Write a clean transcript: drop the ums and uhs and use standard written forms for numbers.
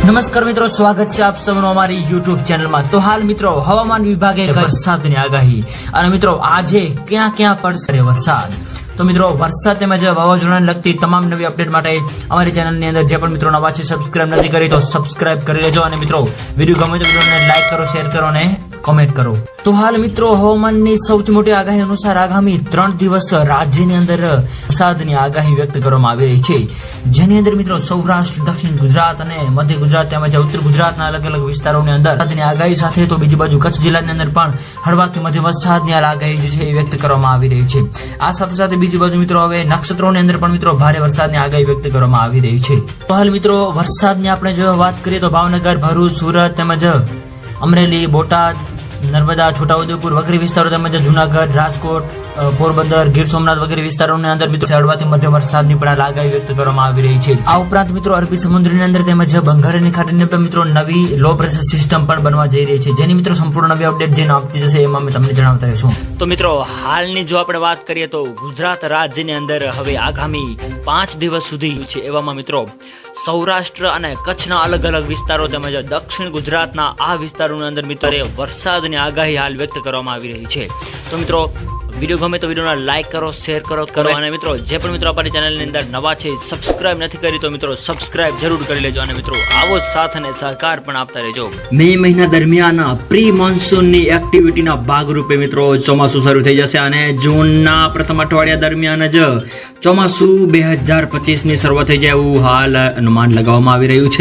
નમસ્કાર મિત્રો, સ્વાગત છે આપ સૌનું અમારી યુટ્યુબ ચેનલમાં। તો હાલ મિત્રો હવામાન વિભાગે વરસાદની આગાહી અને મિત્રો આજે ક્યાં ક્યાં પડશે વરસાદ। તો મિત્રો વરસાદ તેમજ વાવાઝોડાને લગતી તમામ નવી અપડેટ માટે અમારી ચેનલની અંદર જે પણ મિત્રો નવા છે સબસ્ક્રાઇબ નથી કરી તો સબસ્ક્રાઇબ કરી લેજો અને મિત્રો વિડીયો ગમે તો વિડીયોને લાઈક કરો, શેર કરો અને કોમેન્ટ કરો। તો હાલ મિત્રો હવામાનની સૌથી મોટી આગાહી અનુસાર આગામી 3 દિવસ રાજ્યની અંદર વરસાદની આગાહી વ્યક્ત કરવામાં આવી રહી છે, જેની અંદર મિત્રો સૌરાષ્ટ્ર, દક્ષિણ ગુજરાત અને મધ્ય ગુજરાત તેમજ ઉત્તર ગુજરાતના અલગ અલગ વિસ્તારોની અંદર વરસાદની આગાહી સાથે તો બીજી બાજુ કચ્છ જિલ્લાની અંદર પણ હળવાથી મધ્યમ વરસાદની આગાહી જે છે એ વ્યક્ત કરવામાં આવી રહી છે। આ સાથે સાથે બીજી બાજુ મિત્રો હવે નક્ષત્રોની અંદર પણ મિત્રો ભારે વરસાદની આગાહી વ્યક્ત કરવામાં આવી રહી છે। તો હાલ મિત્રો વરસાદની આપણે જો વાત કરીએ તો ભાવનગર, ભરૂચ, સુરત તેમજ અમરેલી, બોટાદ, નર્મદા, છોટાઉદેપુર વગેરે વિસ્તારો તેમજ જુનાગઢ, રાજકોટ, પોરબંદર, ગીર સોમનાથ વગેરે વિસ્તારોની અંદર મિત્રો હળવાથી મધ્યમ વરસાદની પણ આગાહી વ્યક્ત કરવામાં આવી રહી છે। આ ઉપરાંત મિત્રો અરબી સમુદ્રની અંદર તેમજ બંગાળની ખાડીની અંદર મિત્રો નવી લો પ્રેશર સિસ્ટમ પણ બનવા જઈ રહી છે, જેની મિત્રો સંપૂર્ણ નવી અપડેટ જેને આપતી જશે એમાં મેં તમને જણાવતા રહીશું। તો મિત્રો હાલની જો આપણે વાત કરીએ તો ગુજરાત રાજ્યની અંદર હવે આગામી 5 દિવસ સુધી છે, એવામાં મિત્રો સૌરાષ્ટ્ર અને કચ્છના અલગ અલગ વિસ્તારો તેમજ દક્ષિણ ગુજરાતના આ વિસ્તારોની અંદર મિત્રો વરસાદની આગાહી હાલ વ્યક્ત કરવામાં આવી રહી છે। તો મિત્રો વિડીયો ગમે તો વિડીયોને લાઈક કરો, શેર કરો અને મિત્રો જે પણ મિત્રો અમારી ચેનલની અંદર નવા છે સબસ્ક્રાઇબ નથી કરી તો મિત્રો સબસ્ક્રાઇબ જરૂર કરી લેજો અને મિત્રો આવો જ સાથ અને સહકાર પણ આપતા રહેજો। મે મહિના દરમિયાન પ્રી મોન્સૂનની એક્ટિવિટીના ભાગરૂપે મિત્રો ચોમાસું શરૂ થઈ જશે અને જૂનના પ્રથમ અઠવાડિયા દરમિયાન જ ચોમાસું 2025ની શરૂઆત થઈ જાય એવું હાલ અનુમાન લગાવવામાં આવી રહ્યું છે।